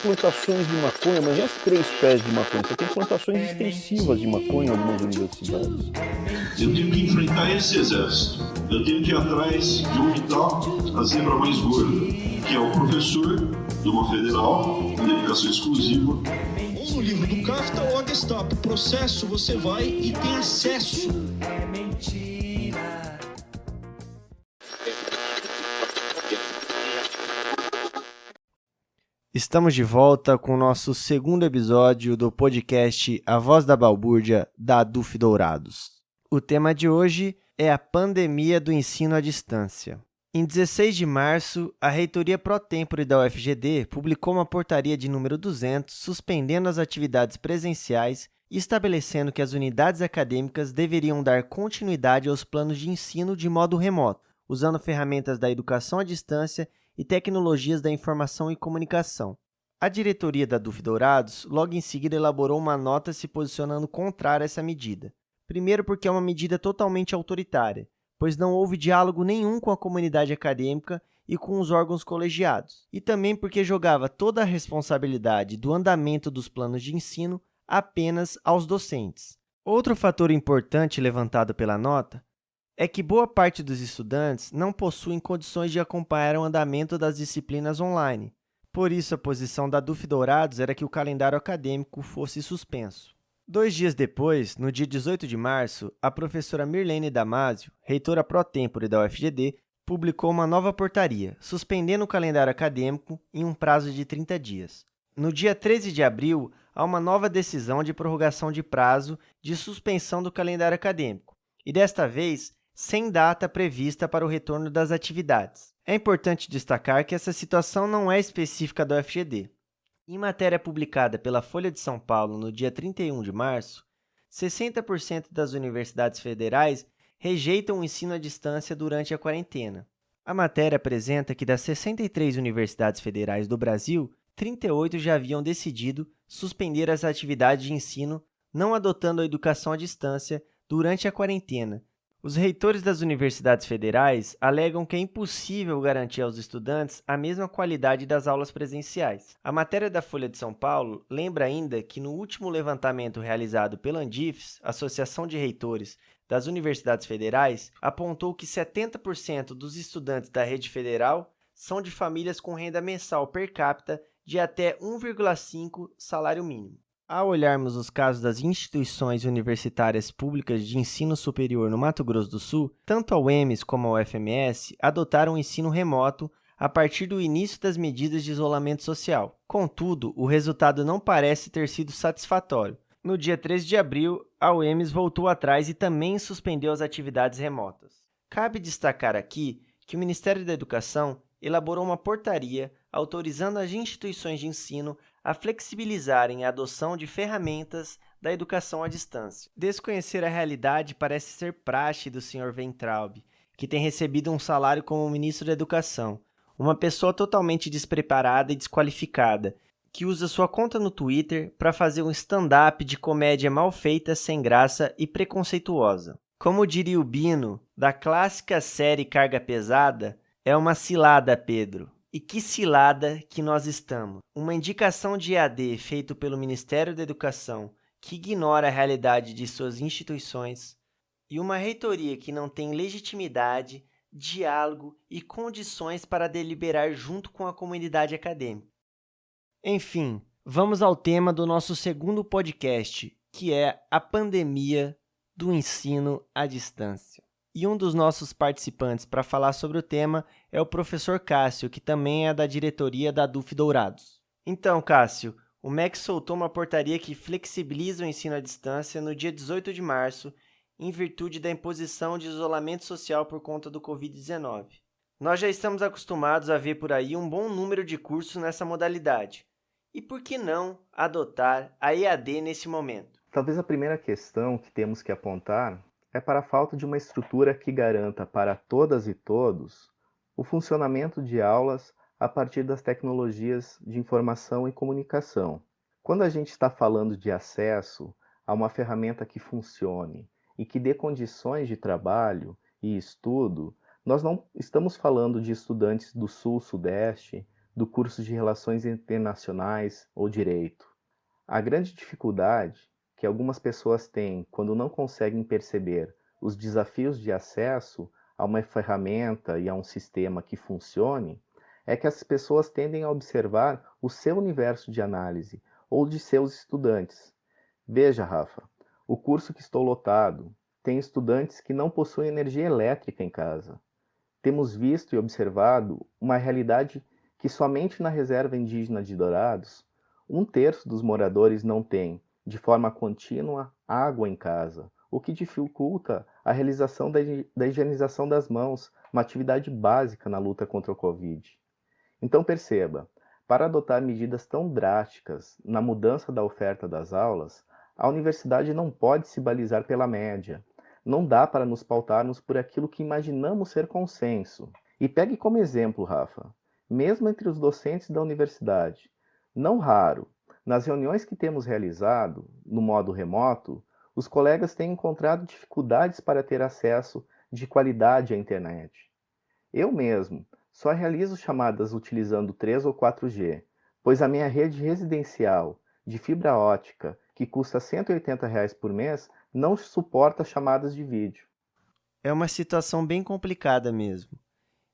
plantações de maconha, mas não as 3 pés de maconha. Você tem plantações extensivas de maconha em algumas universidades. Eu tenho que enfrentar esse exército. Eu tenho que ir atrás de onde está a zebra mais gorda, que é o professor de uma federal, com dedicação exclusiva. Ou no livro do Kafka ou a Gestapo. Processo, você vai e tem acesso. Estamos de volta com o nosso segundo episódio do podcast A Voz da Balbúrdia, da Aduf Dourados. O tema de hoje é a pandemia do ensino à distância. Em 16 de março, a Reitoria Pro Tempore da UFGD publicou uma portaria de número 200 suspendendo as atividades presenciais e estabelecendo que as unidades acadêmicas deveriam dar continuidade aos planos de ensino de modo remoto, usando ferramentas da educação à distância e tecnologias da informação e comunicação. A diretoria da Aduf Dourados logo em seguida elaborou uma nota se posicionando contrária a essa medida. Primeiro porque é uma medida totalmente autoritária, pois não houve diálogo nenhum com a comunidade acadêmica e com os órgãos colegiados, e também porque jogava toda a responsabilidade do andamento dos planos de ensino apenas aos docentes. Outro fator importante levantado pela nota é que boa parte dos estudantes não possuem condições de acompanhar o andamento das disciplinas online. Por isso, a posição da Aduf Dourados era que o calendário acadêmico fosse suspenso. 2 dias depois, no dia 18 de março, a professora Mirlene Damasio, reitora Pro Tempore da UFGD, publicou uma nova portaria, suspendendo o calendário acadêmico em um prazo de 30 dias. No dia 13 de abril, há uma nova decisão de prorrogação de prazo de suspensão do calendário acadêmico, e desta vez, sem data prevista para o retorno das atividades. É importante destacar que essa situação não é específica da UFGD. Em matéria publicada pela Folha de São Paulo no dia 31 de março, 60% das universidades federais rejeitam o ensino à distância durante a quarentena. A matéria apresenta que das 63 universidades federais do Brasil, 38 já haviam decidido suspender as atividades de ensino não adotando a educação à distância durante a quarentena. Os reitores das universidades federais alegam que é impossível garantir aos estudantes a mesma qualidade das aulas presenciais. A matéria da Folha de São Paulo lembra ainda que no último levantamento realizado pela Andifes, Associação de Reitores das Universidades Federais, apontou que 70% dos estudantes da rede federal são de famílias com renda mensal per capita de até 1,5 salário mínimo. Ao olharmos os casos das instituições universitárias públicas de ensino superior no Mato Grosso do Sul, tanto a UEMS como a UFMS adotaram o ensino remoto a partir do início das medidas de isolamento social. Contudo, o resultado não parece ter sido satisfatório. No dia 13 de abril, a UEMS voltou atrás e também suspendeu as atividades remotas. Cabe destacar aqui que o Ministério da Educação elaborou uma portaria autorizando as instituições de ensino a flexibilizarem a adoção de ferramentas da educação à distância. Desconhecer a realidade parece ser praxe do Sr. Weintraub, que tem recebido um salário como ministro da Educação, uma pessoa totalmente despreparada e desqualificada, que usa sua conta no Twitter para fazer um stand-up de comédia mal feita, sem graça e preconceituosa. Como diria o Bino, da clássica série Carga Pesada, é uma cilada, Pedro. E que cilada que nós estamos. Uma indicação de EAD feito pelo Ministério da Educação que ignora a realidade de suas instituições e uma reitoria que não tem legitimidade, diálogo e condições para deliberar junto com a comunidade acadêmica. Enfim, vamos ao tema do nosso segundo podcast, que é a pandemia do ensino à distância. E um dos nossos participantes para falar sobre o tema é o professor Cássio, que também é da diretoria da Aduf Dourados. Então, Cássio, o MEC soltou uma portaria que flexibiliza o ensino à distância no dia 18 de março, em virtude da imposição de isolamento social por conta do Covid-19. Nós já estamos acostumados a ver por aí um bom número de cursos nessa modalidade. E por que não adotar a EAD nesse momento? Talvez a primeira questão que temos que apontar é para a falta de uma estrutura que garanta para todas e todos o funcionamento de aulas a partir das tecnologias de informação e comunicação. Quando a gente está falando de acesso a uma ferramenta que funcione e que dê condições de trabalho e estudo, nós não estamos falando de estudantes do Sul, Sudeste, do curso de Relações Internacionais ou Direito. A grande dificuldade que algumas pessoas têm quando não conseguem perceber os desafios de acesso a uma ferramenta e a um sistema que funcione é que as pessoas tendem a observar o seu universo de análise ou de seus estudantes. Veja, Rafa, o curso que estou lotado tem estudantes que não possuem energia elétrica em casa. Temos visto e observado uma realidade que somente na reserva indígena de Dourados, 1/3 dos moradores não tem, de forma contínua, água em casa, o que dificulta a realização da higienização das mãos, uma atividade básica na luta contra o Covid. Então perceba, para adotar medidas tão drásticas na mudança da oferta das aulas, a universidade não pode se balizar pela média. Não dá para nos pautarmos por aquilo que imaginamos ser consenso. E pegue como exemplo, Rafa, mesmo entre os docentes da universidade, não raro, nas reuniões que temos realizado, no modo remoto, os colegas têm encontrado dificuldades para ter acesso de qualidade à internet. Eu mesmo só realizo chamadas utilizando 3 ou 4G, pois a minha rede residencial de fibra ótica, que custa R$ 180 por mês, não suporta chamadas de vídeo. É uma situação bem complicada mesmo.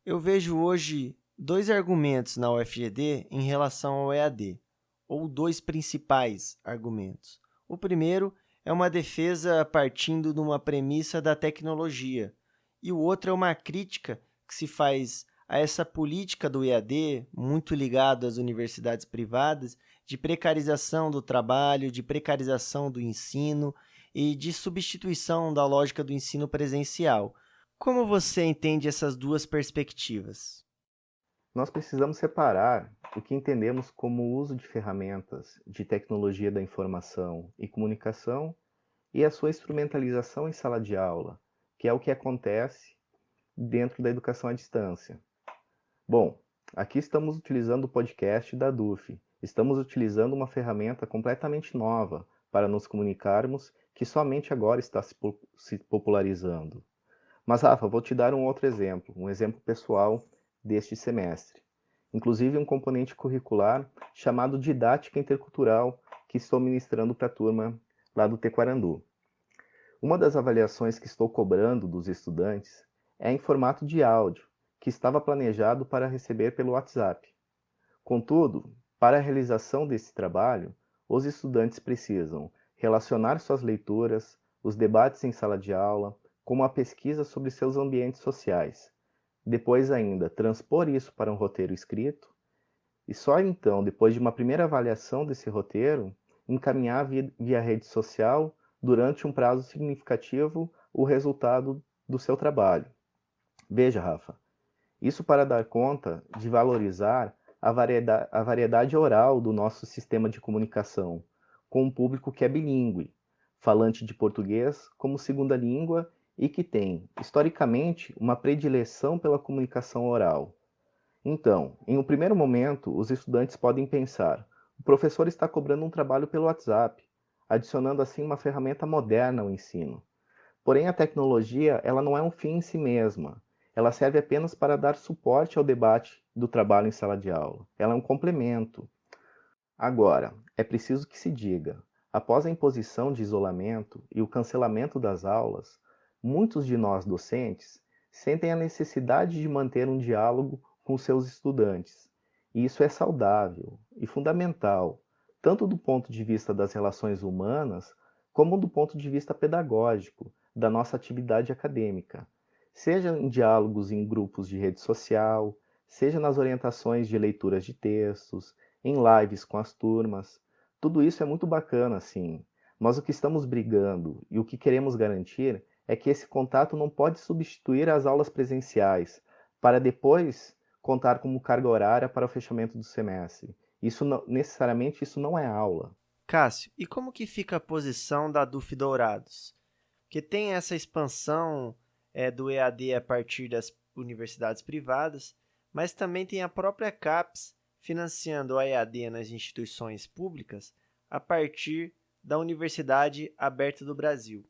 Eu vejo hoje 2 argumentos na UFGD em relação ao EAD, ou 2 principais argumentos. O primeiro é uma defesa partindo de uma premissa da tecnologia, e o outro é uma crítica que se faz a essa política do EAD, muito ligado às universidades privadas, de precarização do trabalho, de precarização do ensino e de substituição da lógica do ensino presencial. Como você entende essas 2 perspectivas? Nós precisamos separar o que entendemos como o uso de ferramentas de tecnologia da informação e comunicação e a sua instrumentalização em sala de aula, que é o que acontece dentro da educação à distância. Bom, aqui estamos utilizando o podcast da DUF. Estamos utilizando uma ferramenta completamente nova para nos comunicarmos, que somente agora está se popularizando. Mas, Rafa, vou te dar um outro exemplo, um exemplo pessoal deste semestre. Inclusive um componente curricular chamado Didática Intercultural, que estou ministrando para a turma lá do Tequarandu. Uma das avaliações que estou cobrando dos estudantes é em formato de áudio, que estava planejado para receber pelo WhatsApp. Contudo, para a realização desse trabalho, os estudantes precisam relacionar suas leituras, os debates em sala de aula, com uma pesquisa sobre seus ambientes sociais. Depois ainda, transpor isso para um roteiro escrito, e só então, depois de uma primeira avaliação desse roteiro, encaminhar via rede social, durante um prazo significativo, o resultado do seu trabalho. Veja, Rafa, isso para dar conta de valorizar a variedade oral do nosso sistema de comunicação, com um público que é bilíngue, falante de português como segunda língua e que tem, historicamente, uma predileção pela comunicação oral. Então, em um primeiro momento, os estudantes podem pensar: o professor está cobrando um trabalho pelo WhatsApp, adicionando assim uma ferramenta moderna ao ensino. Porém, a tecnologia, ela não é um fim em si mesma. Ela serve apenas para dar suporte ao debate do trabalho em sala de aula. Ela é um complemento. Agora, é preciso que se diga, após a imposição de isolamento e o cancelamento das aulas, muitos de nós docentes sentem a necessidade de manter um diálogo com seus estudantes. E isso é saudável e fundamental, tanto do ponto de vista das relações humanas, como do ponto de vista pedagógico, da nossa atividade acadêmica. Seja em diálogos em grupos de rede social, seja nas orientações de leituras de textos, em lives com as turmas. Tudo isso é muito bacana, sim, mas o que estamos brigando e o que queremos garantir é que esse contato não pode substituir as aulas presenciais, para depois contar como carga horária para o fechamento do semestre. Necessariamente isso não é aula. Cássio, e como que fica a posição da DUF Dourados? Porque tem essa expansão do EAD a partir das universidades privadas, mas também tem a própria CAPES financiando a EAD nas instituições públicas a partir da Universidade Aberta do Brasil.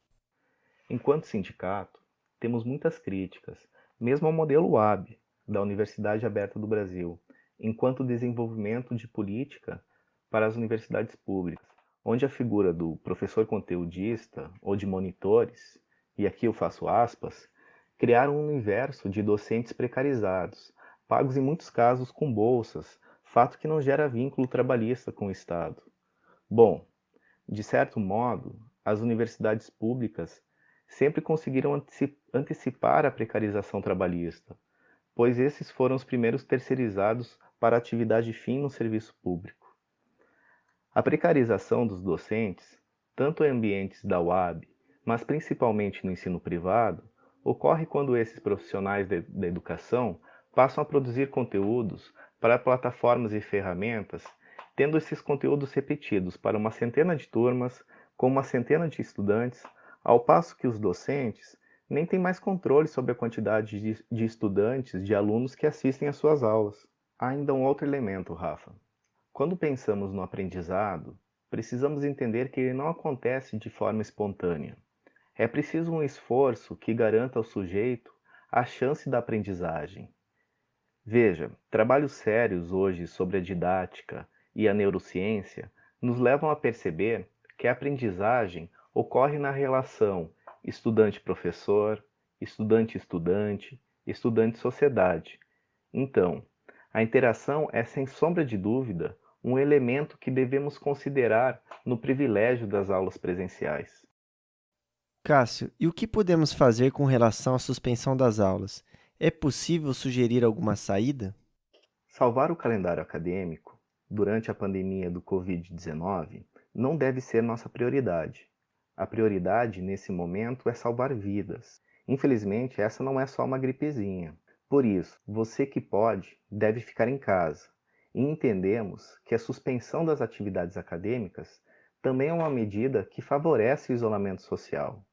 Enquanto sindicato, temos muitas críticas, mesmo ao modelo UAB, da Universidade Aberta do Brasil, enquanto desenvolvimento de política para as universidades públicas, onde a figura do professor conteudista ou de monitores, e aqui eu faço aspas, criaram um universo de docentes precarizados, pagos em muitos casos com bolsas, fato que não gera vínculo trabalhista com o Estado. Bom, de certo modo, as universidades públicas sempre conseguiram antecipar a precarização trabalhista, pois esses foram os primeiros terceirizados para a atividade fim no serviço público. A precarização dos docentes, tanto em ambientes da UAB, mas principalmente no ensino privado, ocorre quando esses profissionais da educação passam a produzir conteúdos para plataformas e ferramentas, tendo esses conteúdos repetidos para uma centena de turmas, com uma centena de estudantes, ao passo que os docentes nem têm mais controle sobre a quantidade de estudantes, de alunos que assistem às suas aulas. Há ainda um outro elemento, Rafa. Quando pensamos no aprendizado, precisamos entender que ele não acontece de forma espontânea. É preciso um esforço que garanta ao sujeito a chance da aprendizagem. Veja, trabalhos sérios hoje sobre a didática e a neurociência nos levam a perceber que a aprendizagem ocorre na relação estudante-professor, estudante-estudante, estudante-sociedade. Então, a interação é, sem sombra de dúvida, um elemento que devemos considerar no privilégio das aulas presenciais. Cássio, e o que podemos fazer com relação à suspensão das aulas? É possível sugerir alguma saída? Salvar o calendário acadêmico durante a pandemia do Covid-19 não deve ser nossa prioridade. A prioridade nesse momento é salvar vidas. Infelizmente, essa não é só uma gripezinha. Por isso, você que pode deve ficar em casa. E entendemos que a suspensão das atividades acadêmicas também é uma medida que favorece o isolamento social.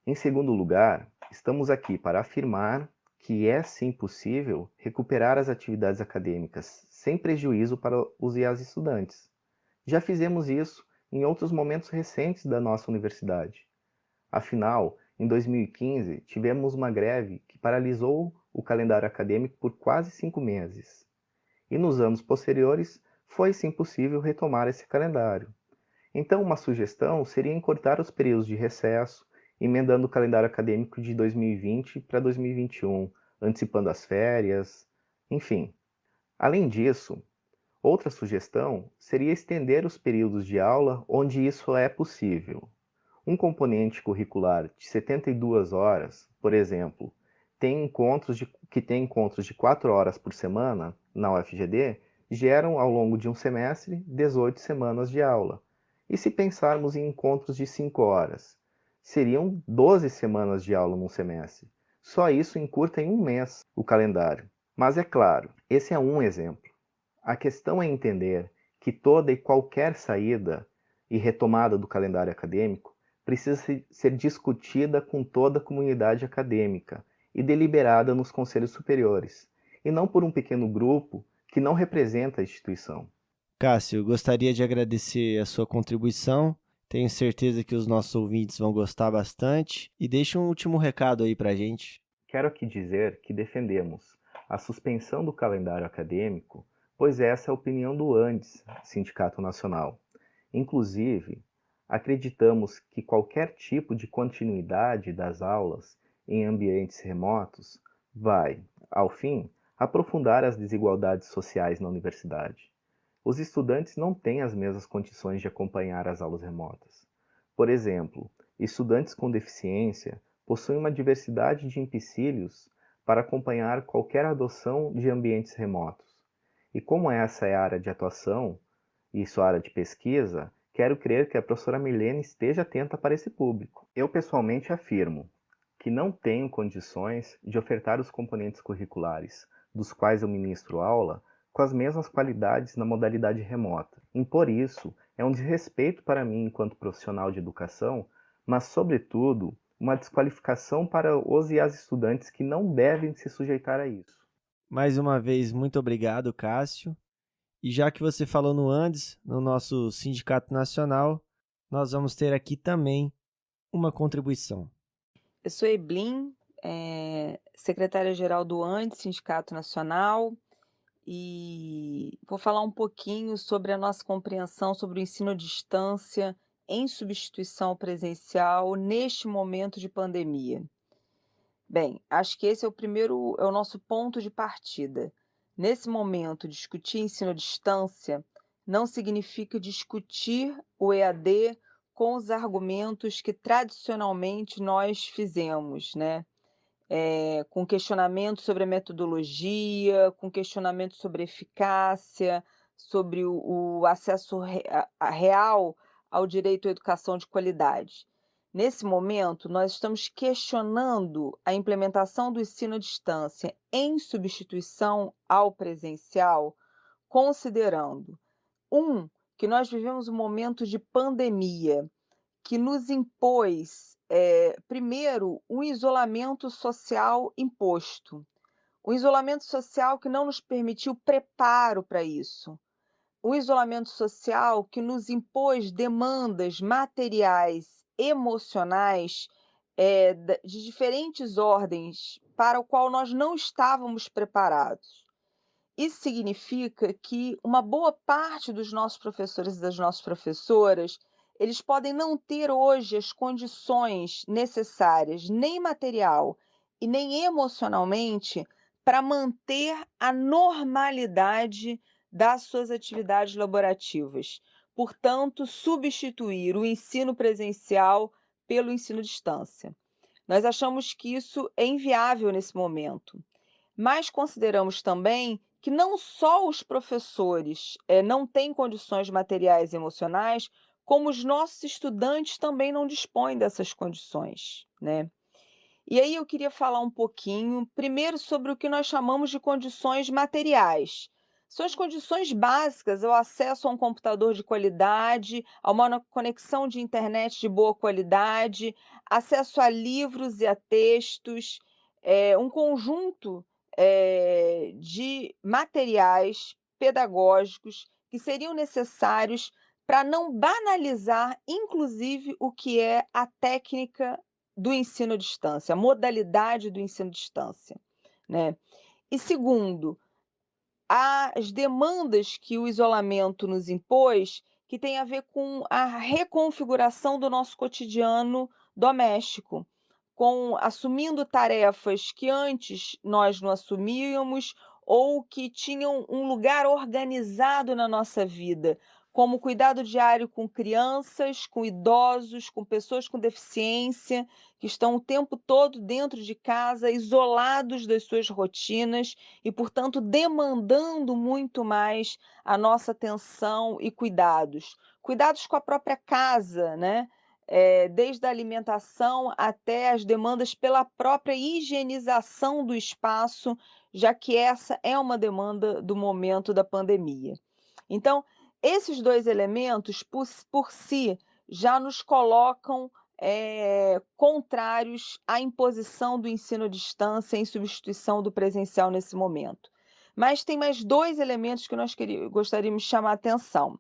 Em segundo lugar, estamos aqui para afirmar que é sim possível recuperar as atividades acadêmicas sem prejuízo para os e as estudantes. Já fizemos isso em outros momentos recentes da nossa universidade. Afinal, em 2015, tivemos uma greve que paralisou o calendário acadêmico por quase 5 meses. E nos anos posteriores, foi sim possível retomar esse calendário. Então, uma sugestão seria encurtar os períodos de recesso, emendando o calendário acadêmico de 2020 para 2021, antecipando as férias, enfim. Além disso, outra sugestão seria estender os períodos de aula onde isso é possível. Um componente curricular de 72 horas, por exemplo, que tem encontros de 4 horas por semana na UFGD, geram ao longo de um semestre 18 semanas de aula. E se pensarmos em encontros de 5 horas, seriam 12 semanas de aula num semestre. Só isso encurta em um mês o calendário. Mas é claro, esse é um exemplo. A questão é entender que toda e qualquer saída e retomada do calendário acadêmico precisa ser discutida com toda a comunidade acadêmica e deliberada nos conselhos superiores, e não por um pequeno grupo que não representa a instituição. Cássio, gostaria de agradecer a sua contribuição. Tenho certeza que os nossos ouvintes vão gostar bastante. E deixa um último recado aí pra gente. Quero aqui dizer que defendemos a suspensão do calendário acadêmico, pois essa é a opinião do ANDES, Sindicato Nacional. Inclusive, acreditamos que qualquer tipo de continuidade das aulas em ambientes remotos vai, ao fim, aprofundar as desigualdades sociais na universidade. Os estudantes não têm as mesmas condições de acompanhar as aulas remotas. Por exemplo, estudantes com deficiência possuem uma diversidade de empecilhos para acompanhar qualquer adoção de ambientes remotos. E como essa é a área de atuação, e sua área de pesquisa, quero crer que a professora Milene esteja atenta para esse público. Eu pessoalmente afirmo que não tenho condições de ofertar os componentes curriculares dos quais eu ministro aula com as mesmas qualidades na modalidade remota. Impor isso é um desrespeito para mim enquanto profissional de educação, mas, sobretudo, uma desqualificação para os e as estudantes que não devem se sujeitar a isso. Mais uma vez, muito obrigado, Cássio. E já que você falou no Andes, no nosso Sindicato Nacional, nós vamos ter aqui também uma contribuição. Eu sou Eblin, secretária-geral do ANDES, Sindicato Nacional, e vou falar um pouquinho sobre a nossa compreensão sobre o ensino à distância em substituição ao presencial neste momento de pandemia. Bem, acho que esse é o nosso ponto de partida. Nesse momento, discutir ensino à distância não significa discutir o EAD com os argumentos que tradicionalmente nós fizemos, né? Com questionamento sobre a metodologia, com questionamento sobre a eficácia, sobre o acesso real ao direito à educação de qualidade. Nesse momento, nós estamos questionando a implementação do ensino à distância em substituição ao presencial, considerando, que nós vivemos um momento de pandemia, que nos impôs, primeiro, um isolamento social imposto. Um isolamento social que não nos permitiu preparo para isso. Um isolamento social que nos impôs demandas materiais, emocionais, de diferentes ordens, para o qual nós não estávamos preparados. Isso significa que uma boa parte dos nossos professores e das nossas professoras, eles podem não ter hoje as condições necessárias, nem material e nem emocionalmente, para manter a normalidade das suas atividades laborativas. Portanto, substituir o ensino presencial pelo ensino à distância. Nós achamos que isso é inviável nesse momento. Mas consideramos também que não só os professores, não têm condições materiais e emocionais, como os nossos estudantes também não dispõem dessas condições, né. E aí eu queria falar um pouquinho, primeiro sobre o que nós chamamos de condições materiais. São as condições básicas, o acesso a um computador de qualidade, a uma conexão de internet de boa qualidade, acesso a livros e a textos, um conjunto, de materiais pedagógicos que seriam necessários para não banalizar, inclusive, o que é a técnica do ensino à distância, a modalidade do ensino à distância, né. E segundo, as demandas que o isolamento nos impôs, que tem a ver com a reconfiguração do nosso cotidiano doméstico, com assumindo tarefas que antes nós não assumíamos ou que tinham um lugar organizado na nossa vida, como cuidado diário com crianças, com idosos, com pessoas com deficiência, que estão o tempo todo dentro de casa, isolados das suas rotinas e, portanto, demandando muito mais a nossa atenção e cuidados. Cuidados com a própria casa, né, desde a alimentação até as demandas pela própria higienização do espaço, já que essa é uma demanda do momento da pandemia. Então, esses 2 elementos, por si, já nos colocam, contrários à imposição do ensino à distância em substituição do presencial nesse momento. Mas tem mais 2 elementos que nós gostaríamos de chamar a atenção.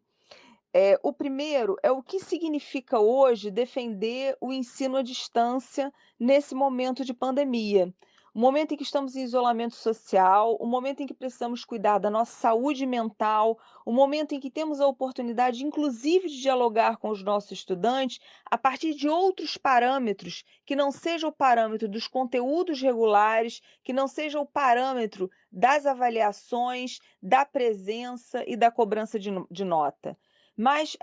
O primeiro é o que significa hoje defender o ensino à distância nesse momento de pandemia. O momento em que estamos em isolamento social, o momento em que precisamos cuidar da nossa saúde mental, o momento em que temos a oportunidade, inclusive, de dialogar com os nossos estudantes a partir de outros parâmetros, que não seja o parâmetro dos conteúdos regulares, que não seja o parâmetro das avaliações, da presença e da cobrança de nota. Mas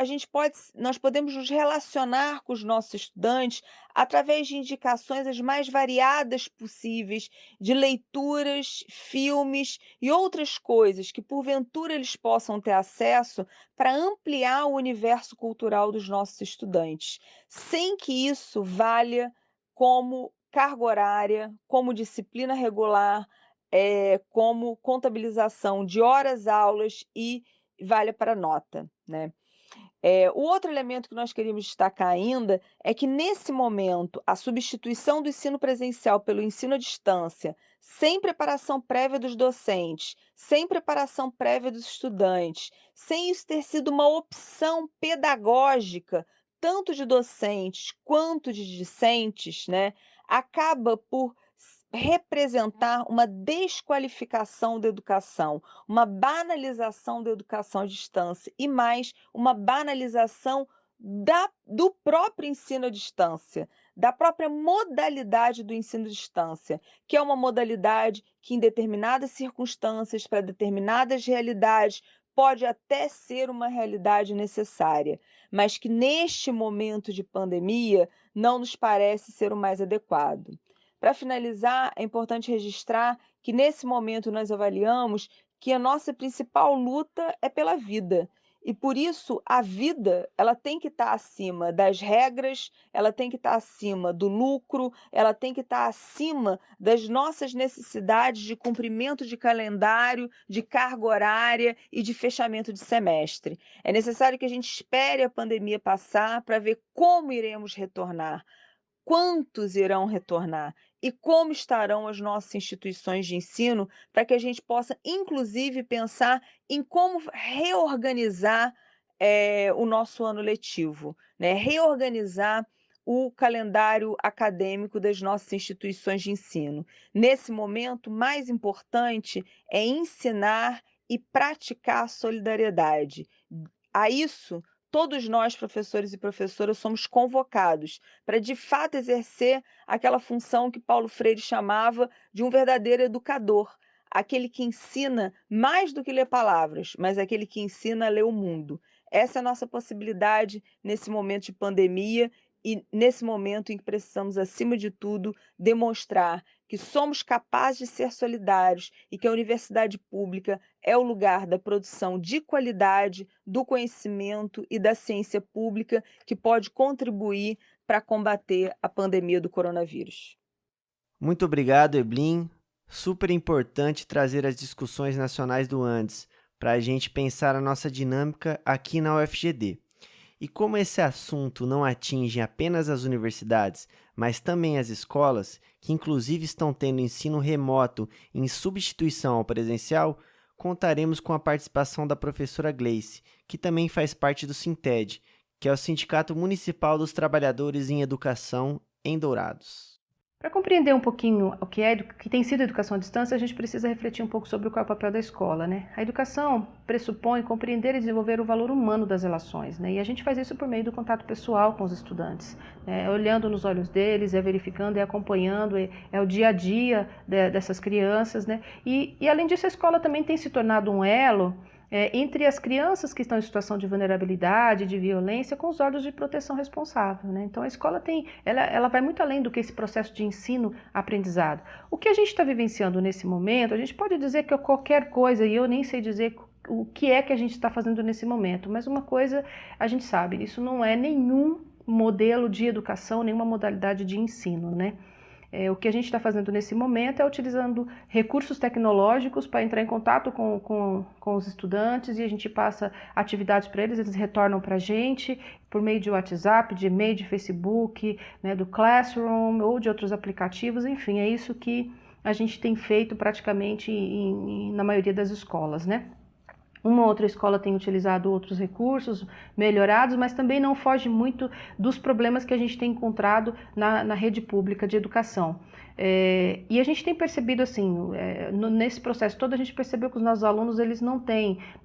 nós podemos nos relacionar com os nossos estudantes através de indicações as mais variadas possíveis, de leituras, filmes e outras coisas que porventura eles possam ter acesso para ampliar o universo cultural dos nossos estudantes, sem que isso valha como carga horária, como disciplina regular, como contabilização de horas-aulas e valha para nota, né. O outro elemento que nós queríamos destacar ainda é que, nesse momento, a substituição do ensino presencial pelo ensino à distância, sem preparação prévia dos docentes, sem preparação prévia dos estudantes, sem isso ter sido uma opção pedagógica, tanto de docentes quanto de discentes, né, acaba por representar uma desqualificação da educação, uma banalização da educação à distância e mais, uma banalização do próprio ensino à distância, da própria modalidade do ensino à distância, que é uma modalidade que em determinadas circunstâncias, para determinadas realidades, pode até ser uma realidade necessária, mas que neste momento de pandemia não nos parece ser o mais adequado. Para finalizar, é importante registrar que nesse momento nós avaliamos que a nossa principal luta é pela vida. E por isso a vida, ela tem que estar acima das regras, ela tem que estar acima do lucro, ela tem que estar acima das nossas necessidades de cumprimento de calendário, de carga horária e de fechamento de semestre. É necessário que a gente espere a pandemia passar para ver como iremos retornar. Quantos irão retornar e como estarão as nossas instituições de ensino para que a gente possa, inclusive, pensar em como reorganizar o nosso ano letivo, né? Reorganizar o calendário acadêmico das nossas instituições de ensino. Nesse momento, mais importante é ensinar e praticar a solidariedade. A isso, todos nós, professores e professoras, somos convocados para, de fato, exercer aquela função que Paulo Freire chamava de um verdadeiro educador, aquele que ensina mais do que ler palavras, mas aquele que ensina a ler o mundo. Essa é a nossa possibilidade nesse momento de pandemia e nesse momento em que precisamos, acima de tudo, demonstrar que somos capazes de ser solidários e que a universidade pública é o lugar da produção de qualidade, do conhecimento e da ciência pública que pode contribuir para combater a pandemia do coronavírus. Muito obrigado, Eblin. Super importante trazer as discussões nacionais do Andes para a gente pensar a nossa dinâmica aqui na UFGD. E como esse assunto não atinge apenas as universidades, mas também as escolas, que inclusive estão tendo ensino remoto em substituição ao presencial, contaremos com a participação da professora Gleice, que também faz parte do Sinted, que é o Sindicato Municipal dos Trabalhadores em Educação em Dourados. Para compreender um pouquinho o que tem sido a educação à distância, a gente precisa refletir um pouco sobre qual é o papel da escola, né? A educação pressupõe compreender e desenvolver o valor humano das relações, né? E a gente faz isso por meio do contato pessoal com os estudantes, né? Olhando nos olhos deles, verificando, acompanhando, é o dia a dia dessas crianças, né? E além disso, a escola também tem se tornado um elo entre as crianças que estão em situação de vulnerabilidade, de violência, com os órgãos de proteção responsável, né? Então a escola ela vai muito além do que esse processo de ensino-aprendizado. O que a gente está vivenciando nesse momento, a gente pode dizer que é qualquer coisa, e eu nem sei dizer o que é que a gente está fazendo nesse momento, mas uma coisa a gente sabe, isso não é nenhum modelo de educação, nenhuma modalidade de ensino, né? O que a gente está fazendo nesse momento é utilizando recursos tecnológicos para entrar em contato com os estudantes e a gente passa atividades para eles, eles retornam para a gente por meio de WhatsApp, de e-mail, de Facebook, né, do Classroom ou de outros aplicativos, enfim, é isso que a gente tem feito praticamente na maioria das escolas, né? Uma outra escola tem utilizado outros recursos melhorados, mas também não foge muito dos problemas que a gente tem encontrado na rede pública de educação. E a gente tem percebido assim, nesse processo todo a gente percebeu que os nossos alunos eles não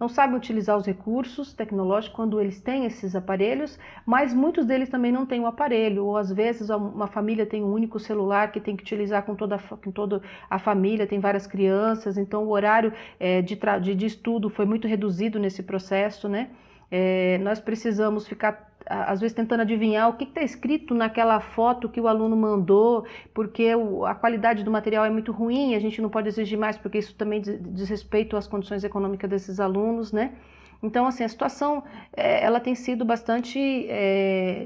sabem utilizar os recursos tecnológicos quando eles têm esses aparelhos, mas muitos deles também não têm o aparelho, ou às vezes uma família tem um único celular que tem que utilizar com toda a família, tem várias crianças, então o horário de estudo foi muito reduzido nesse processo, né? Nós precisamos ficar às vezes tentando adivinhar o que está escrito naquela foto que o aluno mandou, porque a qualidade do material é muito ruim, a gente não pode exigir mais, porque isso também diz respeito às condições econômicas desses alunos, né? Então, assim, a situação ela tem sido bastante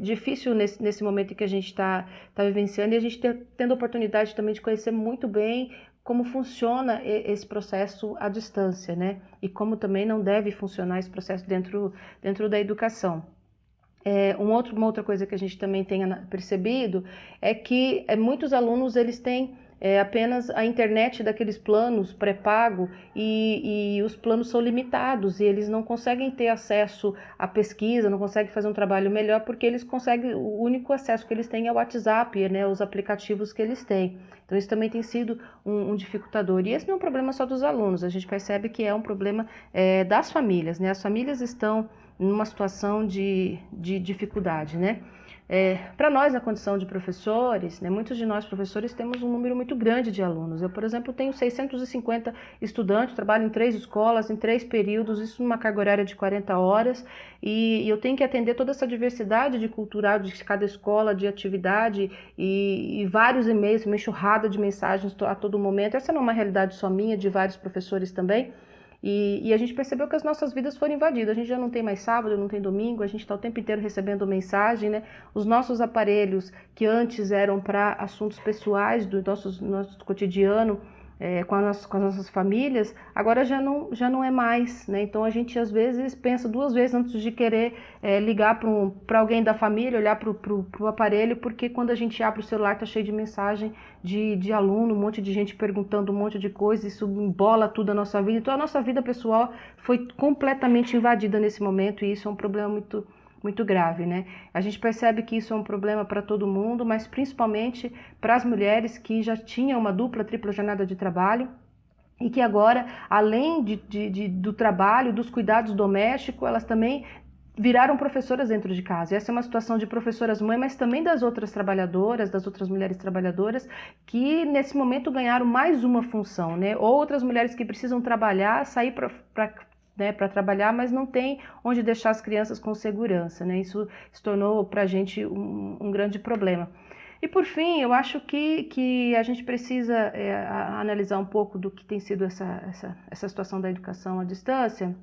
difícil nesse momento em que a gente está vivenciando, e a gente tendo a oportunidade também de conhecer muito bem como funciona esse processo à distância, né? E como também não deve funcionar esse processo dentro da educação. Uma outra coisa que a gente também tem percebido é que muitos alunos eles têm apenas a internet daqueles planos pré-pago e os planos são limitados e eles não conseguem ter acesso à pesquisa, não conseguem fazer um trabalho melhor porque eles conseguem, o único acesso que eles têm é o WhatsApp, né, os aplicativos que eles têm. Então isso também tem sido um dificultador. E esse não é um problema só dos alunos, a gente percebe que é um problema das famílias, né? As famílias estão numa situação de dificuldade, né? Para nós, na condição de professores, né, muitos de nós professores temos um número muito grande de alunos. Eu, por exemplo, tenho 650 estudantes, trabalho em 3 escolas, em 3 períodos, isso numa carga horária de 40 horas, e eu tenho que atender toda essa diversidade de cultural de cada escola, de atividade, e vários e-mails, uma enxurrada de mensagens a todo momento. Essa não é uma realidade só minha, de vários professores também. E a gente percebeu que as nossas vidas foram invadidas. A gente já não tem mais sábado, não tem domingo, a gente está o tempo inteiro recebendo mensagem, né? Os nossos aparelhos, que antes eram para assuntos pessoais do nosso cotidiano, com as nossas famílias, agora já não é mais, né? Então a gente às vezes pensa 2 vezes antes de querer ligar para alguém da família, olhar para o aparelho, porque quando a gente abre o celular está cheio de mensagem de aluno, um monte de gente perguntando um monte de coisa, isso embola tudo a nossa vida. Então a nossa vida pessoal foi completamente invadida nesse momento e isso é um problema muito grave, né? A gente percebe que isso é um problema para todo mundo, mas principalmente para as mulheres que já tinham uma dupla, tripla jornada de trabalho e que agora, além do trabalho, dos cuidados domésticos, elas também viraram professoras dentro de casa. E essa é uma situação de professoras mãe, mas também das outras trabalhadoras, das outras mulheres trabalhadoras, que nesse momento ganharam mais uma função, né? Outras mulheres que precisam trabalhar, sair para trabalhar, mas não tem onde deixar as crianças com segurança, né? Isso se tornou para a gente um grande problema. E por fim, eu acho que a gente precisa analisar um pouco do que tem sido essa situação da educação à distância,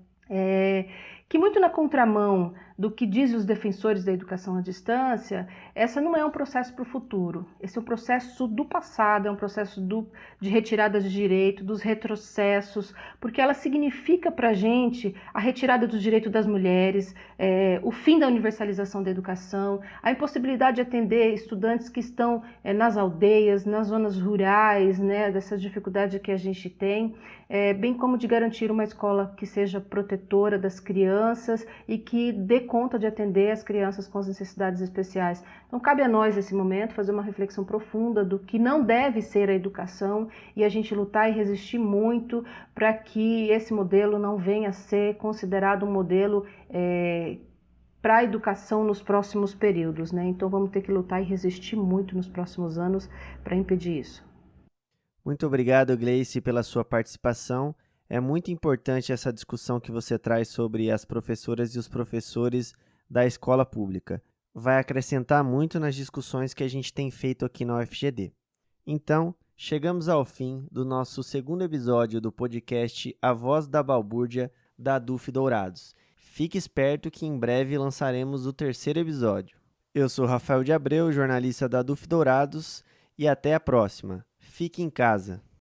que muito na contramão do que dizem os defensores da educação à distância, essa não é um processo para o futuro, esse é um processo do passado, é um processo de retirada de direito, dos retrocessos, porque ela significa para a gente a retirada do direito das mulheres, o fim da universalização da educação, a impossibilidade de atender estudantes que estão nas aldeias, nas zonas rurais, né, dessa dificuldade que a gente tem, bem como de garantir uma escola que seja protetora das crianças e que dê conta de atender as crianças com as necessidades especiais. Então, cabe a nós, nesse momento, fazer uma reflexão profunda do que não deve ser a educação e a gente lutar e resistir muito para que esse modelo não venha a ser considerado um modelo para a educação nos próximos períodos, né? Então, vamos ter que lutar e resistir muito nos próximos anos para impedir isso. Muito obrigado, Gleice, pela sua participação. É muito importante essa discussão que você traz sobre as professoras e os professores da escola pública. Vai acrescentar muito nas discussões que a gente tem feito aqui na UFGD. Então, chegamos ao fim do nosso 2º episódio do podcast A Voz da Balbúrdia, da DUF Dourados. Fique esperto que em breve lançaremos o 3º episódio. Eu sou Rafael de Abreu, jornalista da DUF Dourados, e até a próxima. Fique em casa.